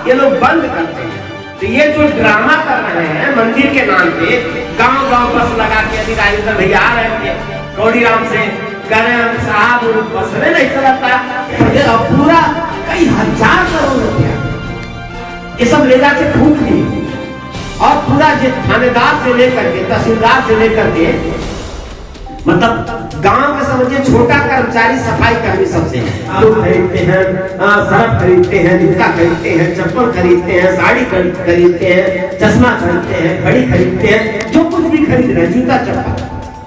ये लोग बंद करते हैं। तो ये जो ड्रामा कर रहे हैं मंदिर के नाम पे, गांव गांव बस लगा के अधिकारी भैया आ रहे थे गौरीराम से, कह रहे हैं साहब बस में नहीं चलता, पूरा कई हजार करोड़ रुपया ये सब ले जाके फूक दिए। और पूरा थानेदार से लेकर के तहसीलदार से लेकर के मतलब गांव में समझिए छोटा कर्मचारी सफाई कर्मी सबसे आलू खरीदते हैं, सरफ खरीदते हैं, जूता खरीदते हैं, चप्पल खरीदते हैं, साड़ी खरीदते हैं, चश्मा खरीदते हैं, घड़ी खरीदते हैं, जो कुछ भी खरीद रहे हैं, जूता चप्पल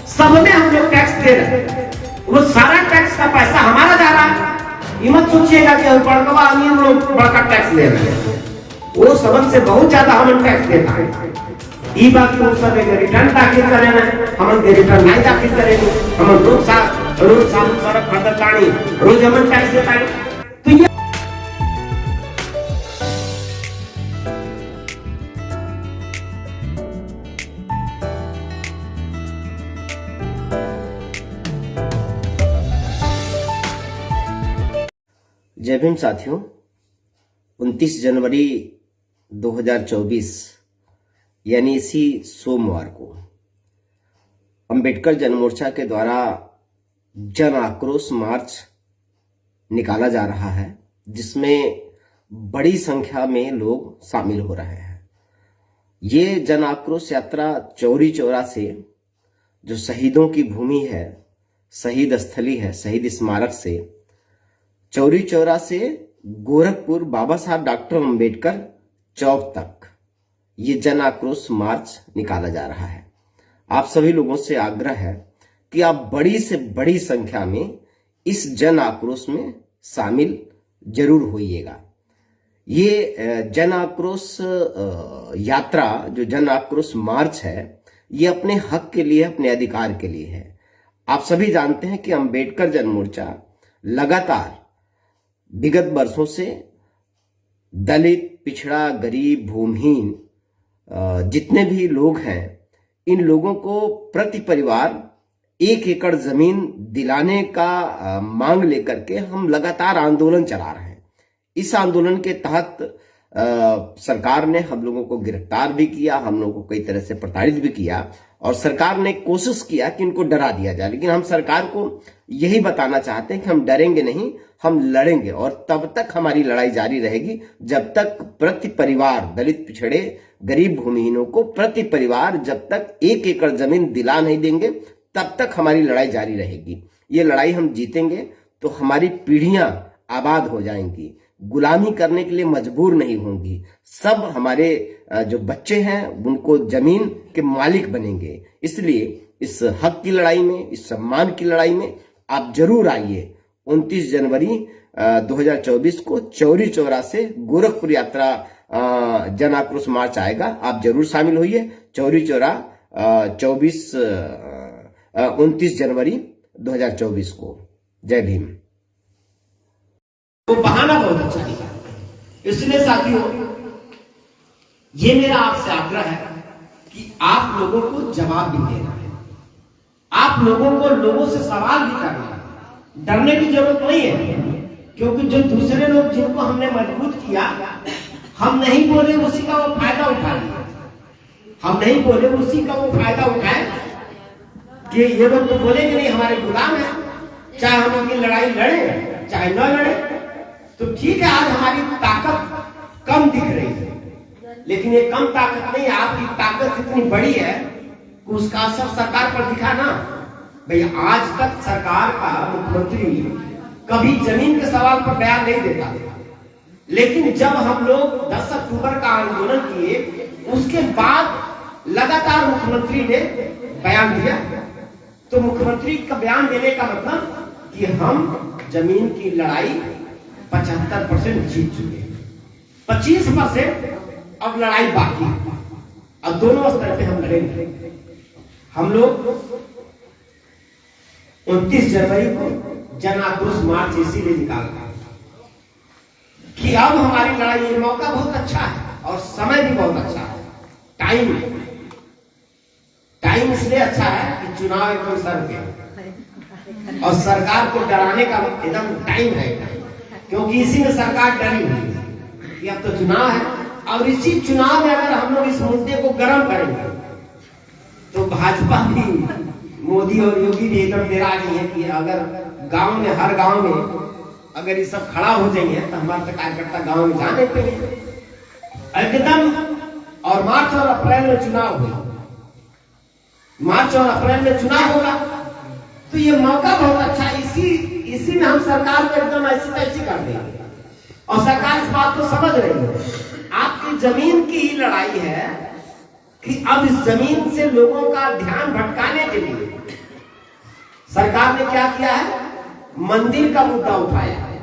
सब में हम लोग टैक्स दे रहे हैं। वो सारा टैक्स का पैसा हमारा जा रहा है। ये मत सोचिएगा कि बड़का अमीर लोग बड़का टैक्स ले रहे हैं, वो सबन से बहुत ज्यादा हम टैक्स देता है। ई बात को सब रिटर्न दाखिल करेंगे, हम रिटर्न नहीं दाखिल करेंगे, हम रोज सड़क खरीदतानी रोज हम टैक्स देता है। तो ये जय भीम साथियों, 29 जनवरी 2024 यानी इसी सोमवार को अंबेडकर जनमोर्चा के द्वारा जन आक्रोश मार्च निकाला जा रहा है, जिसमें बड़ी संख्या में लोग शामिल हो रहे हैं। ये जन आक्रोश यात्रा चौरी चौरा से, जो शहीदों की भूमि है, शहीद स्थली है, शहीद स्मारक से, चौरी चौरा से गोरखपुर बाबा साहब डॉक्टर अंबेडकर चौक तक ये जन आक्रोश मार्च निकाला जा रहा है। आप सभी लोगों से आग्रह है कि आप बड़ी से बड़ी संख्या में इस जन आक्रोश में शामिल जरूर होइएगा। ये जन आक्रोश यात्रा, जो जन आक्रोश मार्च है, ये अपने हक के लिए, अपने अधिकार के लिए है। आप सभी जानते हैं कि अंबेडकर जनमोर्चा लगातार विगत वर्षों से दलित, पिछड़ा, गरीब, भूमिहीन जितने भी लोग हैं, इन लोगों को प्रति परिवार 1 एकड़ जमीन दिलाने का मांग लेकर के हम लगातार आंदोलन चला रहे हैं। इस आंदोलन के तहत सरकार ने हम लोगों को गिरफ्तार भी किया, हम लोगों को कई तरह से प्रताड़ित भी किया, और सरकार ने कोशिश किया कि इनको डरा दिया जाए। लेकिन हम सरकार को यही बताना चाहते हैं कि हम डरेंगे नहीं, हम लड़ेंगे, और तब तक हमारी लड़ाई जारी रहेगी जब तक प्रति परिवार दलित, पिछड़े, गरीब, भूमिहीनों को प्रति परिवार जब तक 1 एकड़ जमीन दिला नहीं देंगे, तब तक हमारी लड़ाई जारी रहेगी। ये लड़ाई हम जीतेंगे तो हमारी पीढ़ियां आबाद हो जाएंगी, गुलामी करने के लिए मजबूर नहीं होंगी। सब हमारे जो बच्चे हैं उनको जमीन के मालिक बनेंगे। इसलिए इस हक की लड़ाई में, इस सम्मान की लड़ाई में आप जरूर आइए। 29 जनवरी 2024 को चौरी चौरा से गोरखपुर यात्रा जन आक्रोश मार्च आएगा, आप जरूर शामिल होइए। चौरी चौरा 29 जनवरी 2024 को। जय भीम। वो बहाना बहुत अच्छा निकाला। इसलिए साथियों, ये मेरा आपसे आग्रह है कि आप लोगों को जवाब भी देना है, आप लोगों को लोगों से सवाल भी करना है। डरने की जरूरत नहीं है, क्योंकि जो दूसरे लोग जिनको हमने मजबूत किया, हम नहीं बोले उसी का वो फायदा उठा लिया। हम नहीं बोले उसी का वो फायदा उठाए कि ये लोग तो बोलेंगे नहीं, हमारे गुलाम है, चाहे हम उनकी लड़ाई लड़े चाहे न लड़े। तो ठीक है, आज हमारी ताकत कम दिख रही है, लेकिन ये कम ताकत नहीं है, आपकी ताकत इतनी बड़ी है कि उसका असर सरकार पर दिखा ना। भाई आज तक सरकार का मुख्यमंत्री कभी जमीन के सवाल पर बयान नहीं देता, लेकिन जब हम लोग 10 अक्टूबर का आंदोलन किए, उसके बाद लगातार मुख्यमंत्री ने बयान दिया। तो मुख्यमंत्री का बयान देने का मतलब कि हम जमीन की लड़ाई 75% जीत चुके हैं, 25% अब लड़ाई बाकी है। अब दोनों स्तर पे हम लड़ेंगे। हम लोग 29 जनवरी को जन आक्रोश मार्च इसीलिए निकाल रहे हैं कि अब हमारी लड़ाई, ये मौका बहुत अच्छा है और समय भी बहुत अच्छा है। टाइम इसलिए अच्छा है कि चुनाव एकदम सर पे, और सरकार को डराने का एकदम टाइम है, क्योंकि इसी में सरकार डरी हुई है। कि अब तो चुनाव है, और इसी चुनाव में अगर हम लोग इस मुद्दे को गर्म करेंगे तो भाजपा भी, मोदी और योगी भी एकदम निराश नहीं है कि अगर गांव में, हर गांव में अगर ये सब खड़ा हो जाएंगे तो हमारे तो कार्यकर्ता गांव में जाने पे एकदम। और मार्च और अप्रैल में चुनाव होगा, मार्च और अप्रैल में चुनाव होगा, तो ये मौका बहुत अच्छा, इसी में हम सरकार को एकदम ऐसी तैसी कर देंगे। और सरकार इस बात को समझ रही है, आपकी जमीन की ही लड़ाई है कि अब इस जमीन से लोगों का ध्यान भटकाने के लिए सरकार ने क्या किया है, मंदिर का मुद्दा उठाया है,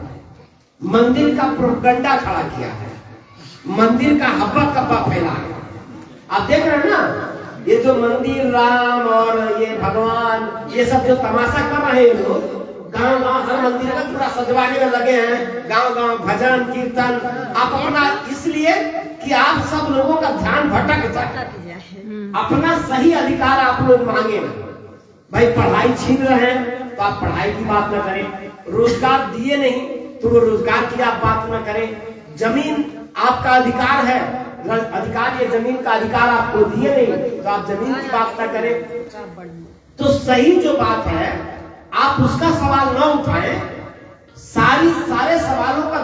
मंदिर का प्रोपगंडा खड़ा किया है, मंदिर का हब्बा कब्बा फैलाया। आप देख रहे हैं ना, ये जो मंदिर राम और ये भगवान, ये सब जो तमाशा कर रहे हैं लोग, गांव गांव हर मंदिर का पूरा सजवाने में लगे हैं, गांव गांव भजन कीर्तन, आप अपना, इसलिए कि आप सब लोगों का ध्यान भटक जाए, अपना सही अधिकार आप लोग मांगे ना। भाई पढ़ाई छीन रहे हैं तो आप पढ़ाई की बात ना करें, रोजगार दिए नहीं तो वो रोजगार की आप बात ना करें, जमीन आपका अधिकार है, अधिकार, ये जमीन का अधिकार आपको दिए नहीं तो आप जमीन की बात ना करें। तो सही जो बात है आप उसका सवाल न उठाएं, सारे सवालों का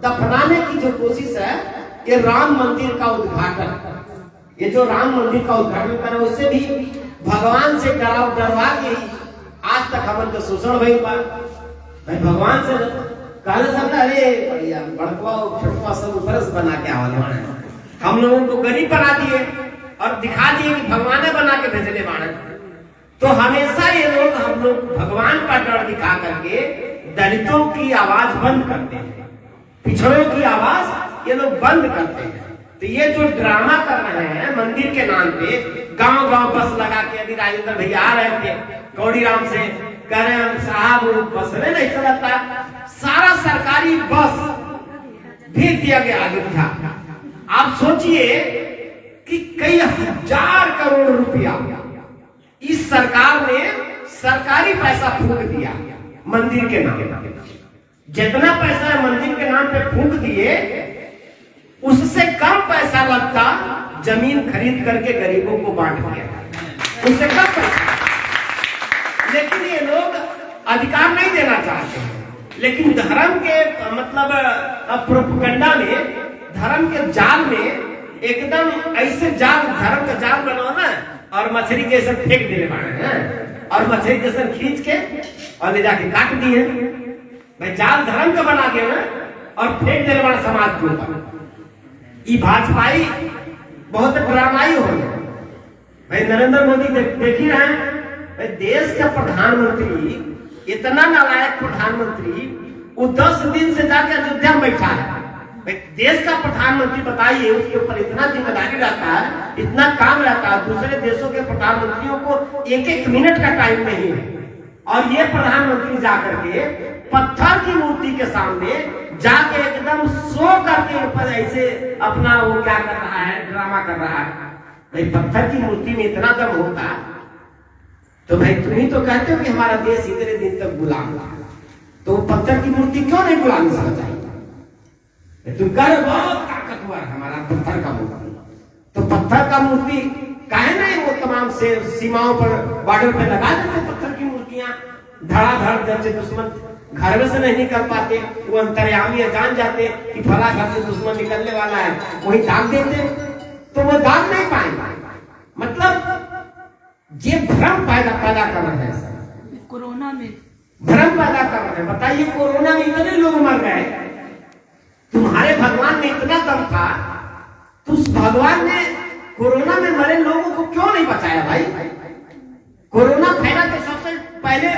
दफनाने की जो कोशिश है, ये राम मंदिर का उद्घाटन, ये जो राम मंदिर का उद्घाटन कर रहे, उससे भी भगवान से डरवा के आज तक हमन का शोषण भई बा। भाई भगवान से कहले सब, अरे बड़कवा छोटवा सब ऊपर से बना के आवल, हम लोगों को गरीब बना दिए और दिखा दिए कि भगवान बना के भेजने वाले। तो हमेशा ये लोग, हम लोग भगवान का डर दिखा करके दलितों की आवाज बंद करते हैं, पिछड़ों की आवाज ये लोग बंद करते हैं। तो ये जो ड्रामा कर रहे हैं मंदिर के नाम पे, गांव गांव बस लगा के, अभी राजेंद्र भैया आ रहे थे कौड़ीराम से, कह रहे हैं साहब बस में नहीं चलता, सारा सरकारी बस भेज दिया गया अयोध्या। आप सोचिए कि कई हजार करोड़ रुपया इस सरकार ने सरकारी पैसा फूंक दिया मंदिर के नाम पे। जितना पैसा मंदिर के नाम पे फूंक दिए, उससे कम पैसा लगता जमीन खरीद करके गरीबों को बांट दिया, उससे कम पैसा। लेकिन ये लोग अधिकार नहीं देना चाहते, लेकिन धर्म के मतलब प्रोपगंडा में, धर्म के जाल में, एकदम ऐसे जाल, धर्म का जाल बनाओ ना, और मछली के सब फेंक देने वाले हैं, और मछली जैसे खींच के और ले जाके काट दिए। भाई जाल धर्म का बना दिया ना, और फेंक देने वाला समाज के ऊपर। ये भाजपाई बहुत ड्रामाई हो गया। भाई नरेंद्र मोदी देख ही रहे हैं, देश का प्रधानमंत्री, इतना नालायक प्रधानमंत्री, वो 10 दिन से जाके अयोध्या में बैठा है। देश का प्रधानमंत्री बताइए, उसके ऊपर इतना जिम्मेदारी रहता है, इतना काम रहता है, दूसरे देशों के प्रधानमंत्रियों को 1-1 मिनट का टाइम नहीं है, और ये प्रधानमंत्री जाकर के पत्थर की मूर्ति के सामने जाके एकदम सो करके ऊपर ऐसे अपना वो क्या कर रहा है, ड्रामा कर रहा है। भाई पत्थर की मूर्ति में इतना दम होता, तो भाई तुम ही तो कहते हो कि हमारा देश इतने दिन तक गुलाम रहा, तो पत्थर की मूर्ति क्यों नहीं गुलामी समझ आई? तुम कर बहुत ताकतवर हमारा पत्थर का मूर्ति, तो पत्थर का मूर्ति काहे नहीं वो तमाम से सीमाओं पर, बॉर्डर पे लगा देते पत्थर की मूर्तियां, धड़ाधड़, जब से दुश्मन घर में से नहीं निकल पाते, वो अंतर्यामी जान जाते कि फला घर से दुश्मन निकलने वाला है, वही दाग देते, तो वो दाग नहीं पाएंगे। मतलब ये भ्रम पैदा कर रहे हैं, कोरोना में भ्रम पैदा कर रहे हैं। बताइए कोरोना में इतने लोग मर गए, तुम्हारे भगवान में इतना दम था, तो उस भगवान ने कोरोना में मरे लोगों को क्यों नहीं बचाया? भाई कोरोना फैला तो सबसे पहले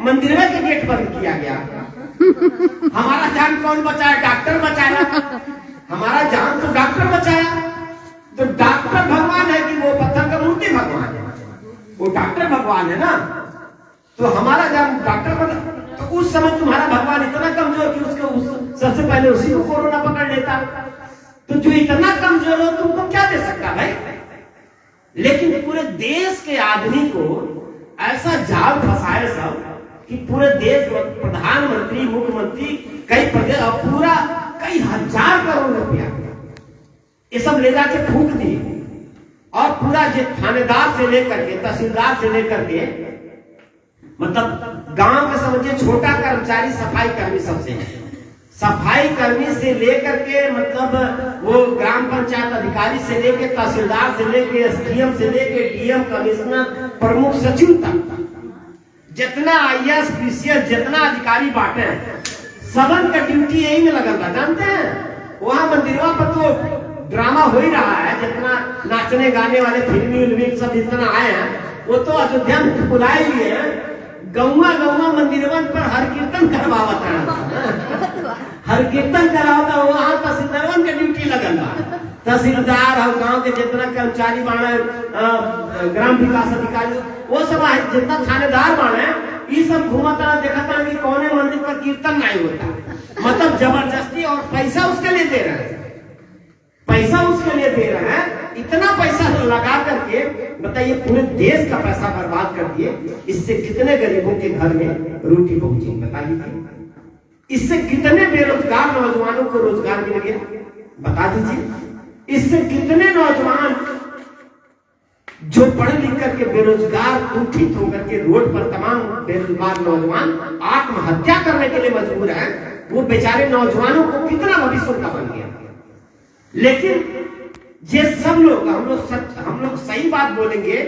मंदिर में के गेट बंद किया गया। हमारा जान कौन बचाया? डॉक्टर बचाया, हमारा जान तो डॉक्टर बचाया। तो डॉक्टर भगवान है कि वो पत्थर का मूर्ति भगवान है? वो डॉक्टर भगवान है ना, तो हमारा जान डॉक्टर बचा। तो उस समय तुम्हारा भगवान इतना कमजोर कि उसको सबसे पहले उसी को कोरोना पकड़ लेता। तो जो इतना कमजोर हो तुमको क्या दे सकता भाई? लेकिन पूरे देश के आदमी को ऐसा जाल फंसाए सब कि पूरे देश में प्रधानमंत्री, मुख्यमंत्री, कई प्रदेश और पूरा कई हजार करोड़ रुपया ये सब ले जाके फूक दिए और पूरा थानेदार से लेकर के तहसीलदार से लेकर के मतलब गांव के समझिए छोटा कर्मचारी सफाई कर्मी सबसे सफाई कर्मी से लेकर के मतलब वो ग्राम पंचायत अधिकारी से लेकर तहसीलदार से लेकर एसडीएम से लेकर डीएम कमिश्नर प्रमुख सचिव तक जितना आईएएस पीसीएस जितना अधिकारी बांटे सबन का ड्यूटी यही में लगल था। जानते हैं वहां मंदिरवा पर तो ड्रामा हो ही रहा है, जितना नाचने गाने वाले फिल्मी सब जितना आए हैं वो तो अयोध्या में बुलाए हुए हैं। गौवा गौवा मंदिरवन पर हर कीर्तन करवावत है, हर कीर्तन करावता वहां तहसीलदार के ड्यूटी लगल बा। तहसीलदार और गांव के जितना कर्मचारी बाणे ग्राम विकास अधिकारी वो सब जितना थानेदार बाणे ये सब घूमता देखता कि कौने मंदिर पर कीर्तन नहीं होता, मतलब जबरदस्ती और पैसा उसके लिए दे रहे हैं, पैसा उसके लिए दे रहे हैं। इतना पैसा लगा करके बताइए पूरे देश का पैसा बर्बाद कर दिए। इससे कितने गरीबों के घर में रोटी पहुंची बताइए, इससे कितने बेरोजगार नौजवानों को रोजगार मिल गया बता दीजिए, इससे कितने नौजवान जो पढ़ लिख करके बेरोजगार कुंठित होकर के रोड पर तमाम बेरोजगार नौजवान आत्महत्या करने के लिए मजबूर हैं, वो बेचारे नौजवानों को कितना भविष्य उनका बन गया। लेकिन ये सब लोग हम लोग सही बात बोलेंगे,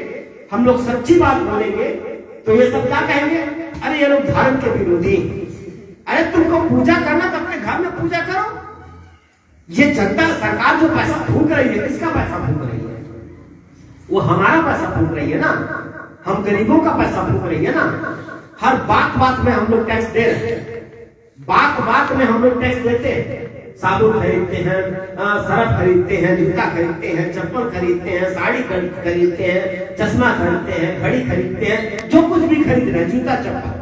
हम लोग सच्ची बात बोलेंगे तो ये सब क्या कहेंगे, अरे ये लोग धर्म के विरोधी, अरे तुमको पूजा करना तो अपने घर में पूजा करो। ये जनता सरकार जो पैसा फूंक रही है किसका पैसा फूंक रही है, वो हमारा पैसा फूंक रही है ना, हम गरीबों का पैसा फूंक रही है ना। हर बात में हम लोग टैक्स दे रहे हैं, बात में हम लोग टैक्स देते हैं, साबुन खरीदते हैं, सरफ खरीदते हैं, जूता खरीदते हैं, चप्पल खरीदते हैं, साड़ी खरीदते हैं, चश्मा खरीदते हैं, घड़ी खरीदते हैं, जो कुछ भी खरीद रहे हैं जूता चप्पल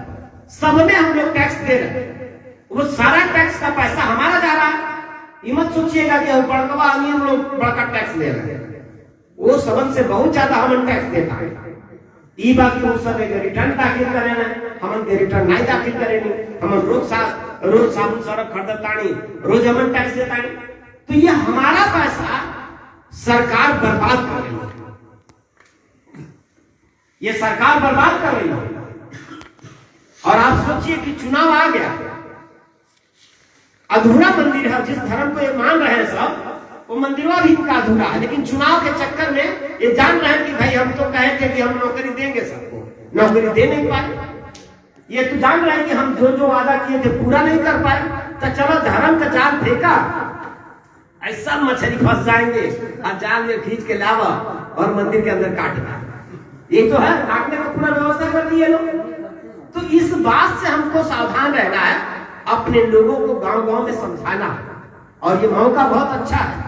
सब में हम लोग टैक्स दे रहे हैं। वो सारा टैक्स का पैसा हमारा जा रहा है। ये मत सोचिएगा कि बड़कवा अमीर लोग बड़का टैक्स दे रहे हैं, वो सबन से बहुत ज्यादा हम टैक्स देता है। ई बाकी वो सब रिटर्न दाखिल करें, हम रिटर्न नहीं दाखिल करेंगे, हम रोज साबुन सरफ खरीदतानी, रोज हम टैक्स देतानी। तो ये हमारा पैसा सरकार बर्बाद कर रही है, ये सरकार बर्बाद कर रही है। और आप सोचिए कि चुनाव आ गया, अधूरा मंदिर है, जिस धर्म को ये मान रहे हैं सब वो मंदिरवा भी इनका अधूरा है, लेकिन चुनाव के चक्कर में ये जान रहे हैं कि भाई हम तो कहे थे कि हम नौकरी देंगे सबको, नौकरी दे नहीं पाए। ये तो जान रहे हैं कि हम जो वादा किए थे पूरा नहीं कर पाए, तो चलो धर्म का जाल फेंका, ऐसा मछली फंस जाएंगे और जाल में खींच के लावा और मंदिर के अंदर काटना। ये तो है, काटने का पूरा व्यवस्था कर दिए लोग। तो इस बात से हमको सावधान रहना है, अपने लोगों को गांव-गांव में समझाना है। और ये मौका बहुत अच्छा है,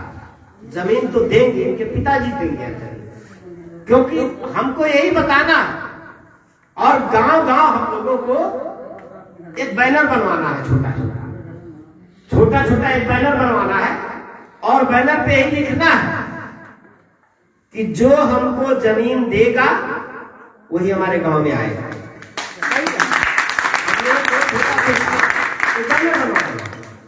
जमीन तो देंगे, इनके पिताजी देंगे, क्योंकि हमको यही बताना है। और गांव-गांव हम लोगों को एक बैनर बनवाना है, छोटा एक बैनर बनवाना है और बैनर पे यही लिखना है कि जो हमको जमीन देगा वही हमारे गांव में आएगा।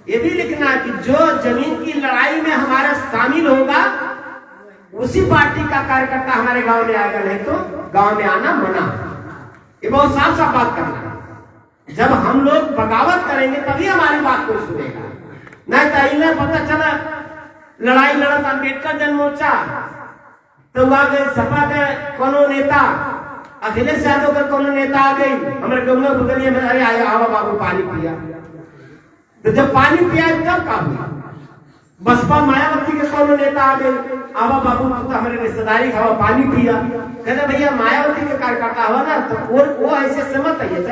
ये भी लिखना है कि जो जमीन की लड़ाई में हमारा शामिल होगा उसी पार्टी का कार्यकर्ता हमारे गांव में आएगा, नहीं तो गांव में आना मना। ये बहुत साफ साफ बात करना है। जब हम लोग बगावत करेंगे तभी हमारी बात कोई सुनेगा, नहीं तो इन्हें पता चला लड़ाई लड़त अम्बेडकर जन मोर्चा तो गए सपा के कोनो नेता, अखिलेश यादव का कोनो नेता आ गई हमारे गवर्नर बगलिया में, अरे आया आवा बाबू पानी पिया। तो जब पानी पिया तब का हुआ, बसपा मायावती के कोनो नेता आ गए, आवा बाबू तो हमारे रिश्तेदारी खावा पानी पिया। कहते भैया मायावती के कार्यकर्ता हुआ ना, तो वो ऐसे समझ आइए।